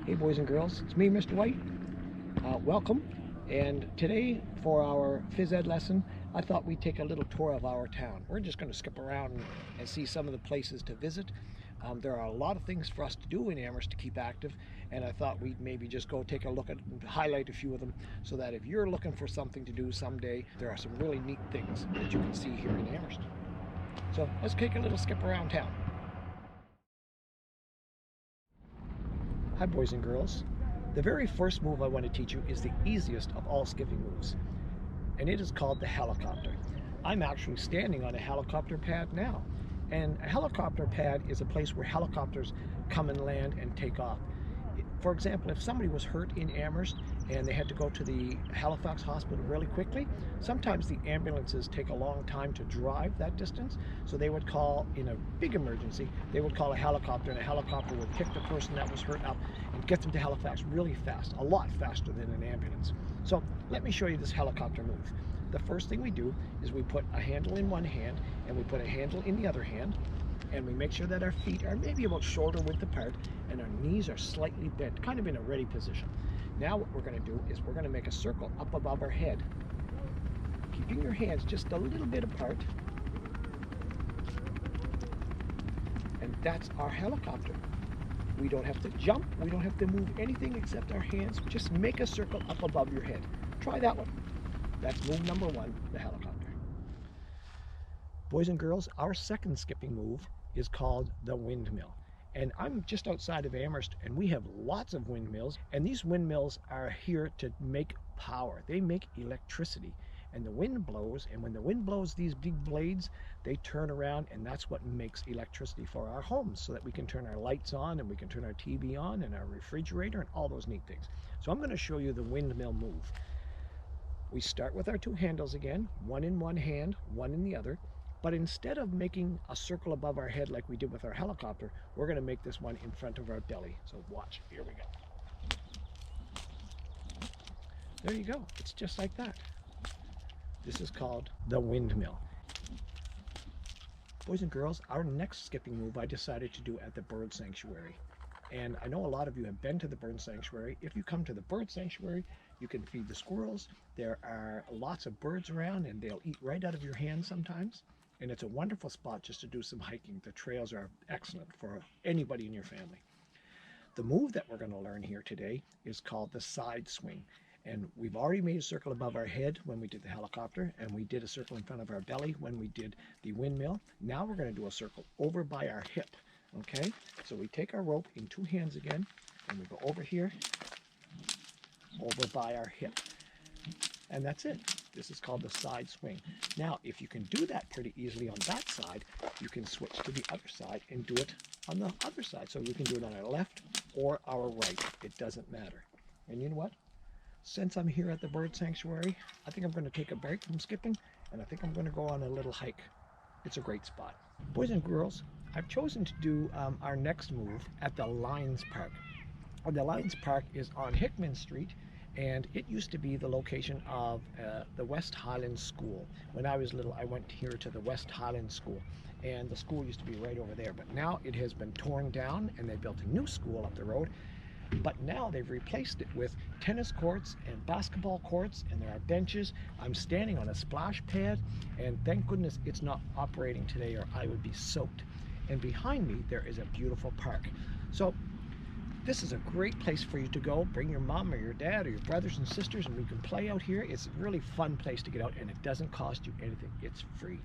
Hey boys and girls, it's me, Mr. White. Welcome. And today for our phys ed lesson, I thought we'd take a little tour of our town. We're just going to skip around and see some of the places to visit. There are a lot of things for us to do in Amherst to keep active, and I thought we'd maybe just go take a look at and highlight a few of them so that if you're looking for something to do someday, there are some really neat things that you can see here in Amherst. So let's take a little skip around town. Hi boys and girls. The very first move I want to teach you is the easiest of all skipping moves, and it is called the helicopter. I'm actually standing on a helicopter pad now, and a helicopter pad is a place where helicopters come and land and take off. For example, if somebody was hurt in Amherst and they had to go to the Halifax hospital really quickly, sometimes the ambulances take a long time to drive that distance, so they would call, in a big emergency, they would call a helicopter, and a helicopter would pick the person that was hurt up and get them to Halifax really fast, a lot faster than an ambulance. So let me show you this helicopter move. The first thing we do is we put a handle in one hand and we put a handle in the other hand, and we make sure that our feet are maybe about shoulder width apart and our knees are slightly bent, kind of in a ready position. Now what we're going to do is we're going to make a circle up above our head, keeping your hands just a little bit apart, and that's our helicopter. We don't have to jump, we don't have to move anything except our hands. Just make a circle up above your head. Try that one. That's move number one, the helicopter. Boys and girls, our second skipping move is called the windmill. And I'm just outside of Amherst, and we have lots of windmills, and these windmills are here to make power. They make electricity, and the wind blows, and when the wind blows these big blades, they turn around, and that's what makes electricity for our homes, so that we can turn our lights on, and we can turn our TV on, and our refrigerator, and all those neat things. So I'm going to show you the windmill move. We start with our two handles again, one in one hand, one in the other. But instead of making a circle above our head like we did with our helicopter, we're going to make this one in front of our belly. So watch, here we go. There you go, it's just like that. This is called the windmill. Boys and girls, our next skipping move I decided to do at the bird sanctuary. And I know a lot of you have been to the bird sanctuary. If you come to the bird sanctuary, you can feed the squirrels. There are lots of birds around, and they'll eat right out of your hand sometimes. And it's a wonderful spot just to do some hiking. The trails are excellent for anybody in your family. The move that we're going to learn here today is called the side swing. And we've already made a circle above our head when we did the helicopter, and we did a circle in front of our belly when we did the windmill. Now we're going to do a circle over by our hip. Okay, so we take our rope in two hands again, and we go over here, over by our hip. And that's it. This is called the side swing. Now, if you can do that pretty easily on that side, you can switch to the other side and do it on the other side. So we can do it on our left or our right. It doesn't matter. And you know what? Since I'm here at the bird sanctuary, I think I'm going to take a break from skipping, and I think I'm going to go on a little hike. It's a great spot. Boys and girls, I've chosen to do our next move at the Lions Park. The Lions Park is on Hickman Street, and it used to be the location of the West Highlands School. When I was little, I went here to the West Highlands School, and the school used to be right over there. But now it has been torn down, and they built a new school up the road. But now they've replaced it with tennis courts and basketball courts, and there are benches. I'm standing on a splash pad, and thank goodness it's not operating today, or I would be soaked. And behind me, there is a beautiful park. So this is a great place for you to go. Bring your mom or your dad or your brothers and sisters, and we can play out here. It's a really fun place to get out, and it doesn't cost you anything. It's free.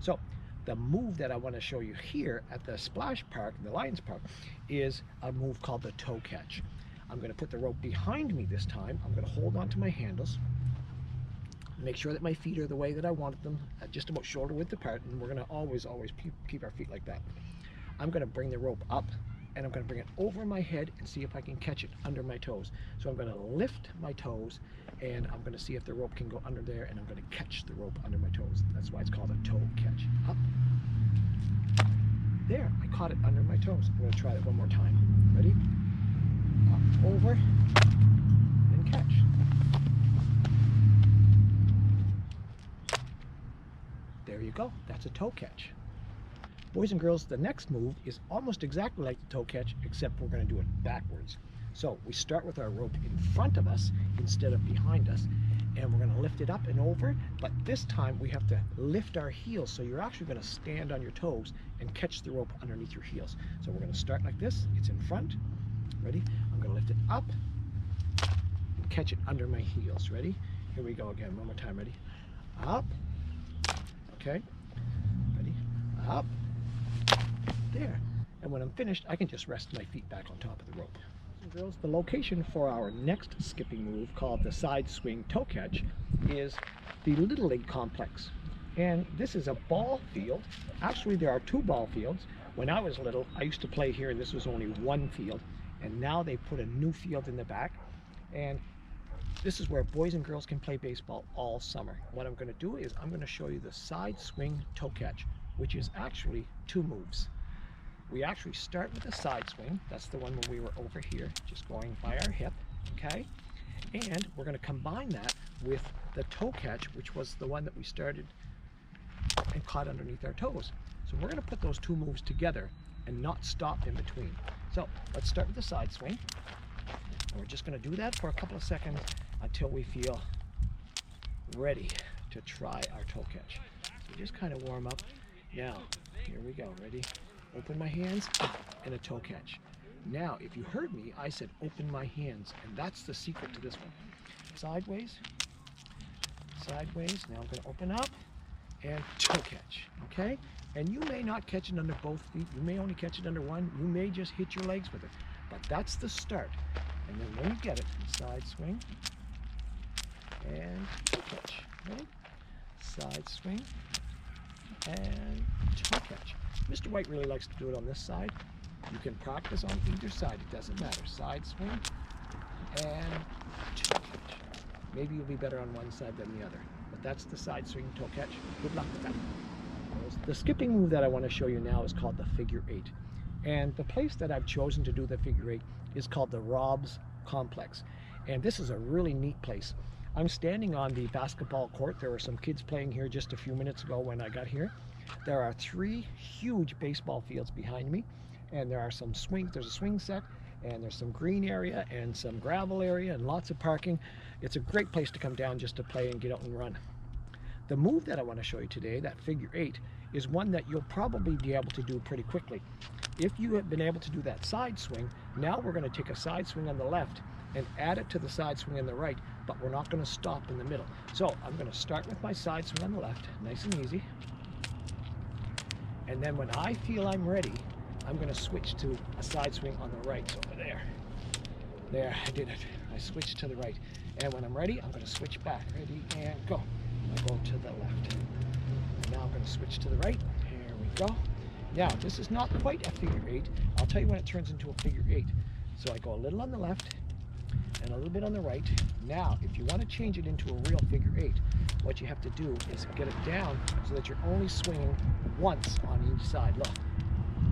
So the move that I want to show you here at the Splash Park, the Lions Park, is a move called the toe catch. I'm going to put the rope behind me this time. I'm going to hold on to my handles, make sure that my feet are the way that I wanted them, just about shoulder width apart, and we're going to always keep our feet like that. I'm going to bring the rope up, and I'm going to bring it over my head and see if I can catch it under my toes. So I'm going to lift my toes, and I'm going to see if the rope can go under there, and I'm going to catch the rope under my toes. That's why it's called a toe catch. Up. There, I caught it under my toes. I'm going to try that one more time. Ready? Up, over, and catch. There you go. That's a toe catch. Boys and girls, the next move is almost exactly like the toe catch, except we're going to do it backwards. So we start with our rope in front of us instead of behind us, and we're going to lift it up and over, but this time we have to lift our heels, so you're actually going to stand on your toes and catch the rope underneath your heels. So we're going to start like this. It's in front. Ready? I'm going to lift it up and catch it under my heels. Ready? Here we go again. One more time. Ready? Up. Okay. Ready? Up. There. And when I'm finished, I can just rest my feet back on top of the rope. Girls, the location for our next skipping move, called the side swing toe catch, is the Little League complex. And this is a ball field. Actually, there are 2 ball fields. When I was little, I used to play here, and this was only 1 field. And now they put a new field in the back. And this is where boys and girls can play baseball all summer. What I'm going to do is I'm going to show you the side swing toe catch, which is actually 2 moves. We actually start with the side swing. That's the one where we were over here, just going by our hip, okay? And we're going to combine that with the toe catch, which was the one that we started and caught underneath our toes. So we're going to put those 2 moves together and not stop in between. So let's start with the side swing. And we're just going to do that for a couple of seconds until we feel ready to try our toe catch. So just kind of warm up. Now, here we go. Ready? Open my hands up and a toe catch. Now, if you heard me, I said open my hands, and that's the secret to this one. Sideways, sideways. Now I'm going to open up and toe catch, okay? And you may not catch it under both feet. You may only catch it under one. You may just hit your legs with it, but that's the start. And then when you get it, side swing and toe catch, right? Side swing and toe catch. Mr. White really likes to do it on this side. You can practice on either side, it doesn't matter. Side swing and toe catch. Maybe you'll be better on one side than the other, but that's the side swing toe catch. Good luck with that. The skipping move that I want to show you now is called the figure 8. And the place that I've chosen to do the figure 8 is called the Rob's Complex. And this is a really neat place. I'm standing on the basketball court. There were some kids playing here just a few minutes ago when I got here. There are 3 huge baseball fields behind me, and there are some swings. There's a swing set, and there's some green area and some gravel area and lots of parking. It's a great place to come down just to play and get out and run. The move that I want to show you today, that figure 8, is one that you'll probably be able to do pretty quickly. If you have been able to do that side swing, now we're going to take a side swing on the left and add it to the side swing on the right, but we're not going to stop in the middle. So I'm going to start with my side swing on the left, nice and easy. And then when I feel I'm ready, I'm going to switch to a side swing on the right. So there, I did it. I switched to the right. And when I'm ready, I'm going to switch back. Ready, and go. I go to the left. And now I'm going to switch to the right. Here we go. Now, this is not quite a figure 8. I'll tell you when it turns into a figure 8. So I go a little on the left and a little bit on the right. Now, if you want to change it into a real figure 8, what you have to do is get it down so that you're only swinging once on each side. Look,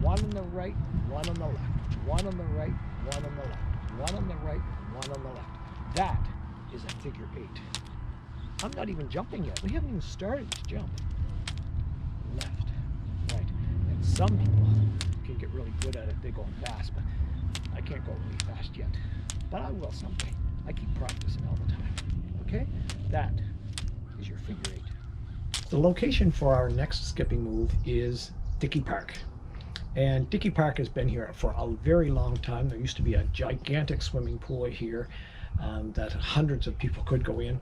one on the right, one on the left, one on the right, one on the left, one on the right, one on the left. That is a figure 8. I'm not even jumping yet. We haven't even started to jump. Left, right. And some people can get really good at it. They go fast, but I can't go really fast yet. But I will someday. I keep practicing all the time. Okay? That is your figure 8. The location for our next skipping move is Dickey Park. And Dickey Park has been here for a very long time. There used to be a gigantic swimming pool here that hundreds of people could go in.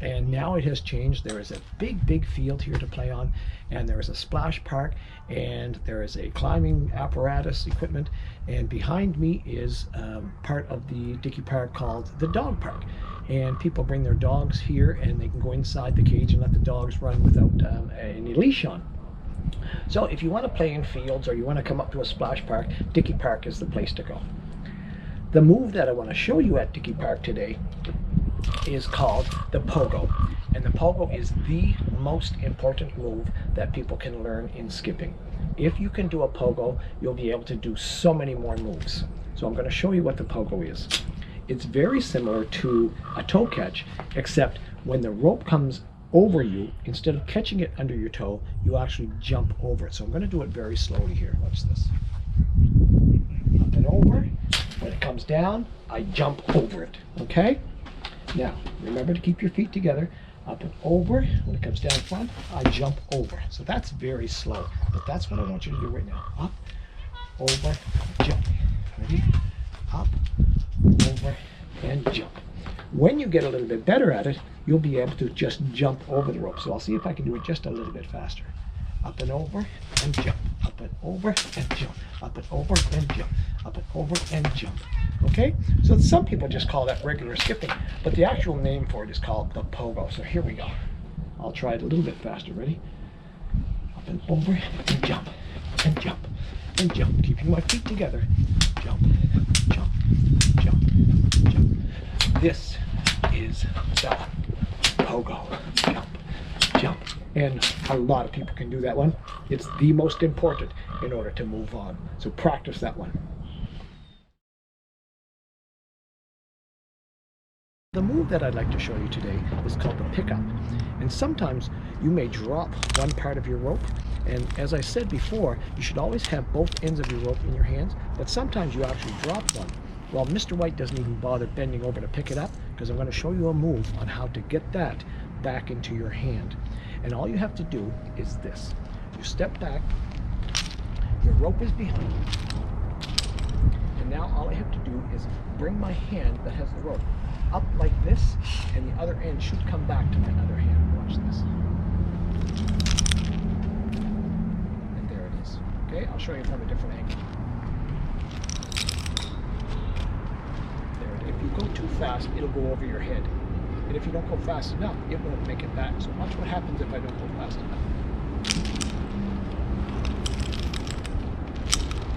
And now it has changed. There is a big field here to play on, and there is a splash park, and there is a climbing apparatus equipment, and behind me is part of the Dickey Park called the dog park. And people bring their dogs here, and they can go inside the cage and let the dogs run without any leash on. So if you want to play in fields or you want to come up to a splash park, Dickey Park is the place to go. The move that I want to show you at Dickey Park today is called the Pogo. And the Pogo is the most important move that people can learn in skipping. If you can do a Pogo, you'll be able to do so many more moves. So I'm going to show you what the Pogo is. It's very similar to a toe catch, except when the rope comes over you, instead of catching it under your toe, you actually jump over it. So I'm going to do it very slowly here. Watch this. Up and over, When it comes down, I jump over it, okay? Now, remember to keep your feet together. Up and over. When it comes down front, I jump over. So that's very slow, but that's what I want you to do right now. Up, over, jump. Ready? Up, over, and jump. When you get a little bit better at it, you'll be able to just jump over the rope. So I'll see if I can do it just a little bit faster. Up and over, and jump. Up and over, and jump. Up and over, and jump. Up and over, and jump. Okay? So some people just call that regular skipping, but the actual name for it is called the Pogo. So here we go. I'll try it a little bit faster. Ready? Up and over, and jump, and jump, and jump. Keeping my feet together. Jump, jump, jump, jump. This is the Pogo. Jump, jump. And a lot of people can do that one. It's the most important in order to move on. So practice that one. The move that I'd like to show you today is called the pickup. And sometimes you may drop one part of your rope. And as I said before, you should always have both ends of your rope in your hands, but sometimes you actually drop one. Well, Mr. White doesn't even bother bending over to pick it up, because I'm going to show you a move on how to get that back into your hand. And all you have to do is this. You step back, your rope is behind you, and now all I have to do is bring my hand that has the rope up like this, and the other end should come back to my other hand. Watch this. And there it is. Okay, I'll show you from a different angle. There, if you go too fast, it'll go over your head. And if you don't go fast enough, it won't make it back. So watch what happens if I don't go fast enough.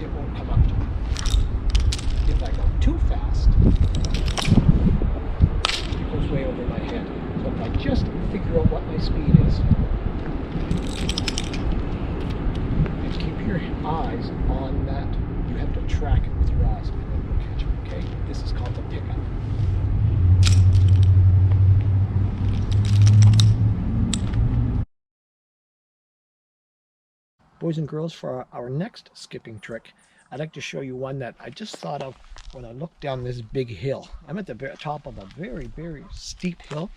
It won't come up to me. If I go too fast, it goes way over my head. So if I just figure out what my speed is, and keep your eyes on that, you have to track it with your eyes, and then you'll catch it, okay? This is called the pickup. Boys and girls, for our next skipping trick, I'd like to show you one that I just thought of when I looked down this big hill. I'm at the top of a very, very steep hill,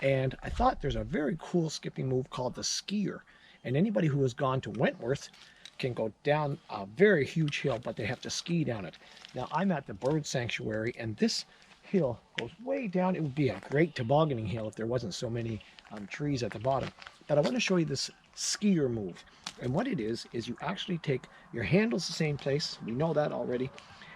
and I thought there's a very cool skipping move called the skier. And anybody who has gone to Wentworth can go down a very huge hill, but they have to ski down it. Now, I'm at the bird sanctuary, and this hill goes way down. It would be a great tobogganing hill if there wasn't so many trees at the bottom. But I want to show you this skier move. And what it is you actually take your handles the same place. We know that already.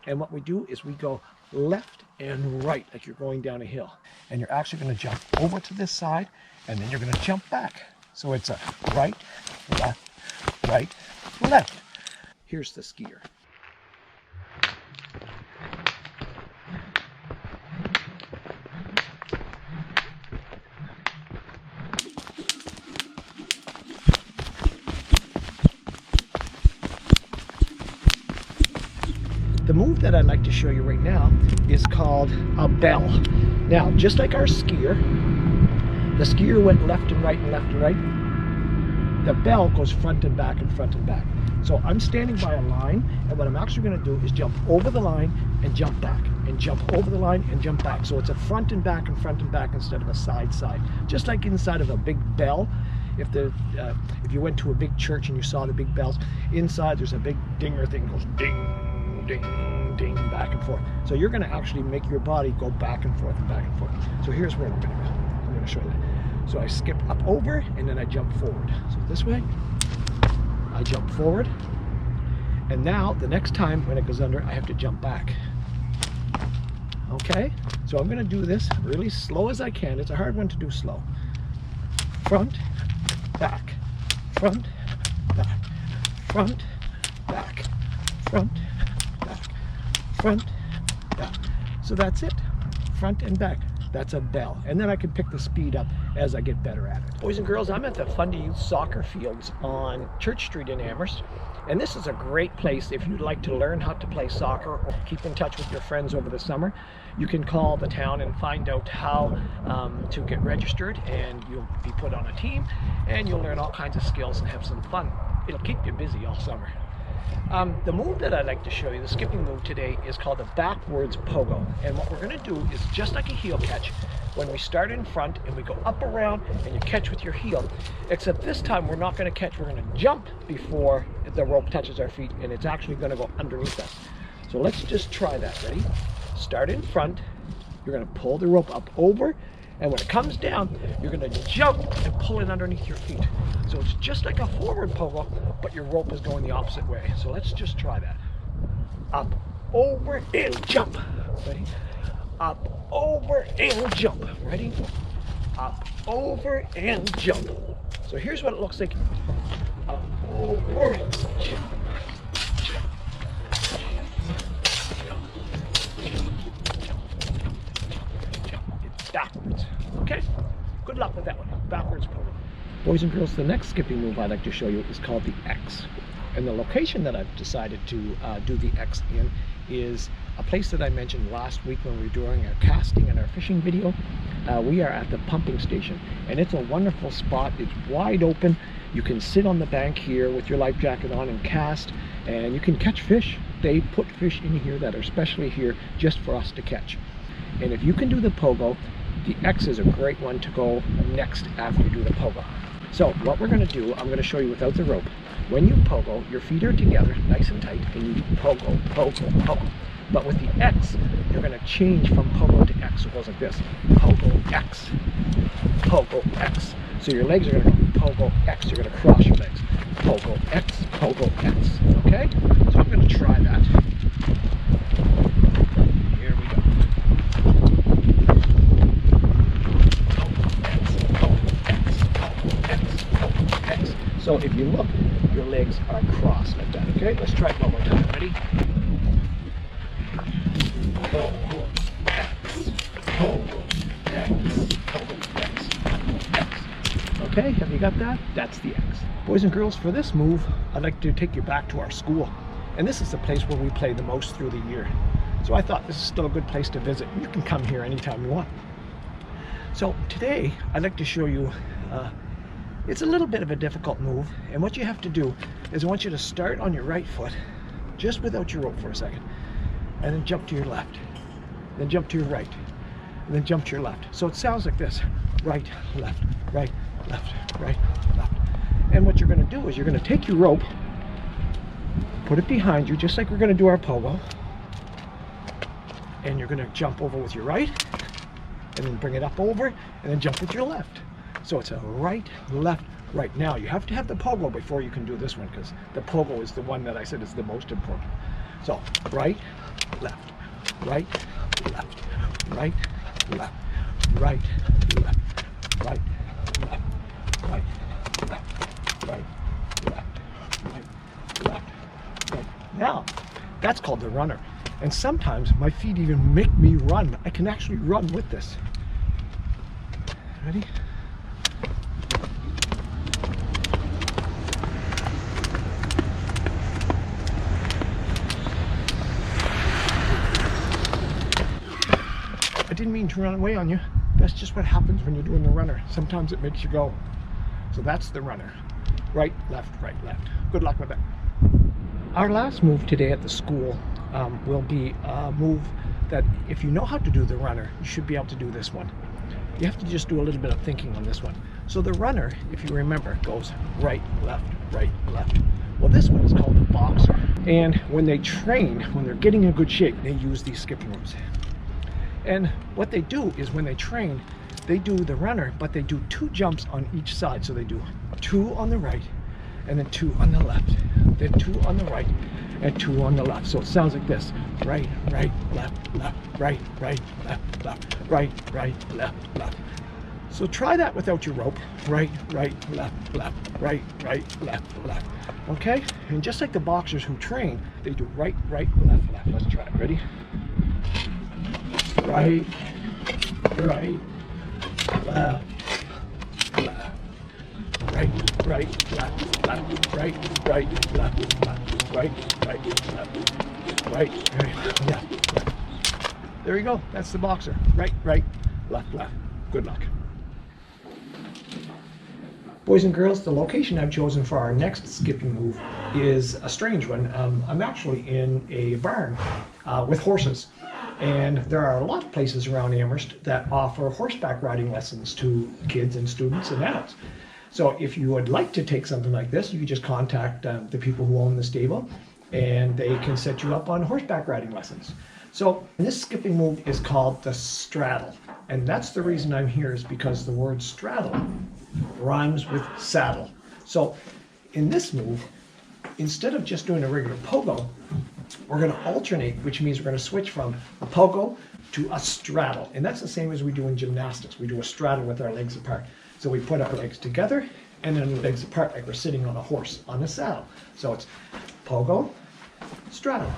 And what we do is we go left and right, like you're going down a hill. And you're actually going to jump over to this side, and then you're going to jump back. So it's a right, left. Here's the skier. The move that I'd like to show you right now is called a bell. Now, just like our skier, the skier went left and right and left and right. The bell goes front and back and front and back. So I'm standing by a line, and what I'm actually going to do is jump over the line and jump back, and jump over the line and jump back. So it's a front and back instead of a side. Just like inside of a big bell. If you went to a big church and you saw the big bells, inside there's a big dinger thing that goes ding, ding, ding, back and forth. So you're going to actually make your body go back and forth and back and forth. So here's where we're going to go. I'm going to show you that. So I skip up over, and then I jump forward. So this way, I jump forward. And now, the next time when it goes under, I have to jump back. Okay? So I'm going to do this really slow as I can. It's a hard one to do slow. Front, back, front, back, front, back, front, back, front, back. So that's it. Front and back. That's a bell. And then I can pick the speed up as I get better at it. Boys and girls, I'm at the Fundy Youth Soccer Fields on Church Street in Amherst. And this is a great place if you'd like to learn how to play soccer or keep in touch with your friends over the summer. You can call the town and find out how to get registered, and you'll be put on a team, and you'll learn all kinds of skills and have some fun. It'll keep you busy all summer. The move that I'd like to show you, the skipping move today, is called the backwards pogo. And what we're going to do is just like a heel catch. When we start in front and we go up around and you catch with your heel, except this time we're not going to catch, we're going to jump before the rope touches our feet, and it's actually going to go underneath us. So let's just try that. Ready? Start in front, you're going to pull the rope up over, and when it comes down, you're going to jump and pull it underneath your feet. So it's just like a forward pogo, but your rope is going the opposite way. So let's just try that. Up, over, and jump. Ready? Up, over, and jump. Ready? Up, over, and jump. So here's what it looks like. Up, over, jump. Backwards. Okay? Good luck with that one. Backwards pogo. Boys and girls, the next skipping move I'd like to show you is called the X. And the location that I've decided to do the X in is a place that I mentioned last week when we were doing our casting and our fishing video. We are at the pumping station, and it's a wonderful spot. It's wide open. You can sit on the bank here with your life jacket on and cast, and you can catch fish. They put fish in here that are specially here just for us to catch. And if you can do the pogo, the X is a great one to go next after you do the pogo. So what we're going to do, I'm going to show you without the rope. When you pogo, your feet are together, nice and tight, and you pogo, pogo, pogo. But with the X, you're going to change from pogo to X. So it goes like this: pogo, X, pogo, X. So your legs are going to go pogo, X. You're going to cross your legs. Pogo, X, pogo, X. Okay? So I'm going to try that. Here we go. So if you look, your legs are crossed like that, okay? Let's try it one more time. Ready? Okay, have you got that? That's the X. Boys and girls, for this move, I'd like to take you back to our school. And this is the place where we play the most through the year. So I thought this is still a good place to visit. You can come here anytime you want. So today, I'd like to show you it's a little bit of a difficult move, and what you have to do is I want you to start on your right foot, just without your rope for a second, and then jump to your left, then jump to your right, and then jump to your left. So it sounds like this: right, left, right, left, right, left. And what you're going to do is you're going to take your rope, put it behind you, just like we're going to do our pogo, and you're going to jump over with your right, and then bring it up over, and then jump with your left. So it's a right, left, right. Now you have to have the pogo before you can do this one, because the pogo is the one that I said is the most important. So right, left, right, left, right, left, right, left, right, left, right, left, right, left, right, left, right. Now that's called the runner. And sometimes my feet even make me run. I can actually run with this. Ready? I didn't mean to run away on you. That's just what happens when you're doing the runner. Sometimes it makes you go. So that's the runner. Right, left, right, left. Good luck with that. Our last move today at the school will be a move that if you know how to do the runner, you should be able to do this one. You have to just do a little bit of thinking on this one. So the runner, if you remember, goes right, left, right, left. Well, this one is called the boxer. And when they train, when they're getting in good shape, they use these skipping ropes. And what they do is when they train, they do the runner, but they do 2 jumps on each side. So they do 2 on the right, and then 2 on the left, then 2 on the right, and 2 on the left. So it sounds like this: right, right, left, left, right, right, left, left, right, right, left, left. So try that without your rope. Right, right, left, left, right, right, left, left. Okay? And just like the boxers who train, they do right, right, left, left. Let's try it. Ready? Right, right, left, left. Right, right, left, left, right, right, left, left, right, right, left, right, left. There you go. That's the boxer. Right, right, left, left. Good luck. Boys and girls, the location I've chosen for our next skipping move is a strange one. I'm actually in a barn with horses. And there are a lot of places around Amherst that offer horseback riding lessons to kids and students and adults. So if you would like to take something like this, you can just contact the people who own the stable and they can set you up on horseback riding lessons. So this skipping move is called the straddle. And that's the reason I'm here, is because the word straddle rhymes with saddle. So in this move, instead of just doing a regular pogo, we're going to alternate, which means we're going to switch from a pogo to a straddle. And that's the same as we do in gymnastics. We do a straddle with our legs apart. So we put our legs together and then the legs apart like we're sitting on a horse on a saddle. So it's pogo, straddle,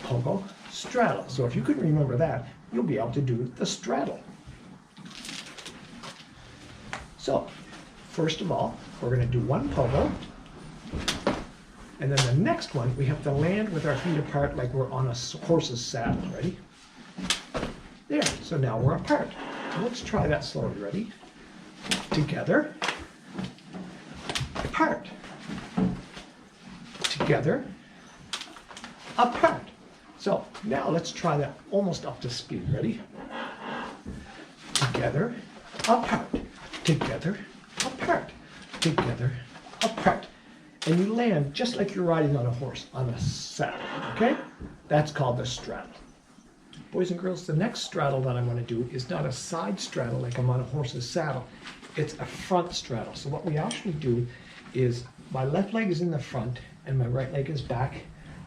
pogo, straddle. So if you can remember that, you'll be able to do the straddle. So first of all, we're going to do one pogo. And then the next one, we have to land with our feet apart like we're on a horse's saddle. Ready? There. So now we're apart. Let's try that slowly. Ready? Together. Apart. Together. Apart. So now let's try that almost up to speed. Ready? Together. Apart. Together. Apart. Together. Apart. And you land just like you're riding on a horse, on a saddle, okay? That's called the straddle. Boys and girls, the next straddle that I'm going to do is not a side straddle like I'm on a horse's saddle. It's a front straddle. So what we actually do is my left leg is in the front and my right leg is back.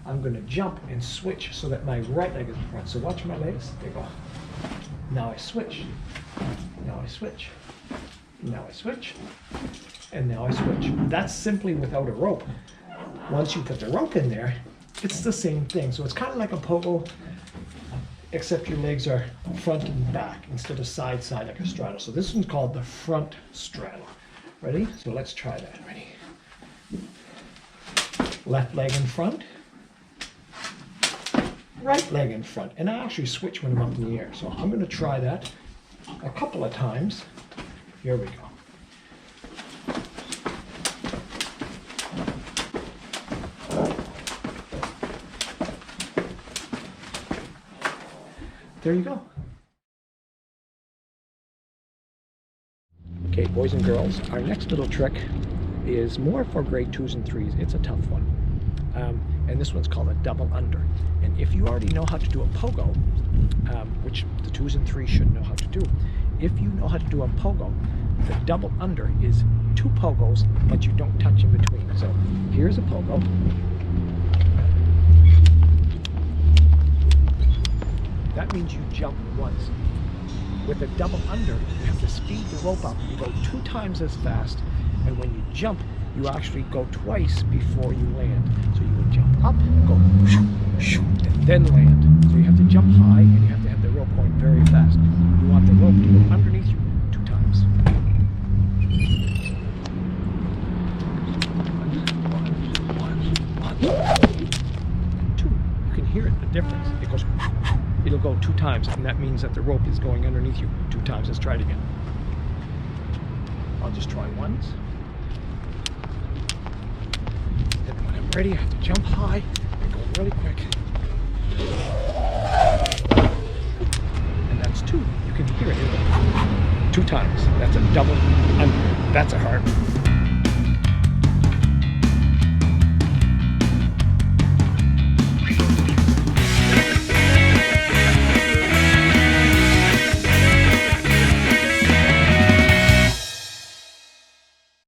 I'm going to jump and switch so that my right leg is in front. So watch my legs. They go. Now I switch. Now I switch. Now I switch. And now I switch. That's simply without a rope. Once you put the rope in there, it's the same thing. So it's kind of like a pogo, except your legs are front and back instead of side like a straddle. So this one's called the front straddle. Ready? So let's try that. Ready? Left leg in front, right leg in front. And I actually switch when I'm up in the air. So I'm going to try that a couple of times. Here we go. There you go. Okay, boys and girls, our next little trick is more for grade 2s and 3s. It's a tough one. And this one's called a double under. And if you already know how to do a pogo, which the 2s and 3s should know how to do, if you know how to do a pogo, the double under is 2 pogos, but you don't touch in between. So here's a pogo. That means you jump once. With a double under, you have to speed the rope up. You go 2 times as fast, and when you jump, you actually go twice before you land. So you would jump up, go shoo, shoo, and then land. So you have to jump high, and you have to have the rope going very fast. You want the rope to go underneath you 2 times. 2. You can hear it, the difference. It goes. It'll go 2 times, and that means that the rope is going underneath you 2 times. Let's try it again. I'll just try once. Then when I'm ready, I have to jump high and go really quick. And that's 2. You can hear it. 2 times. That's a double under. That's a hard one.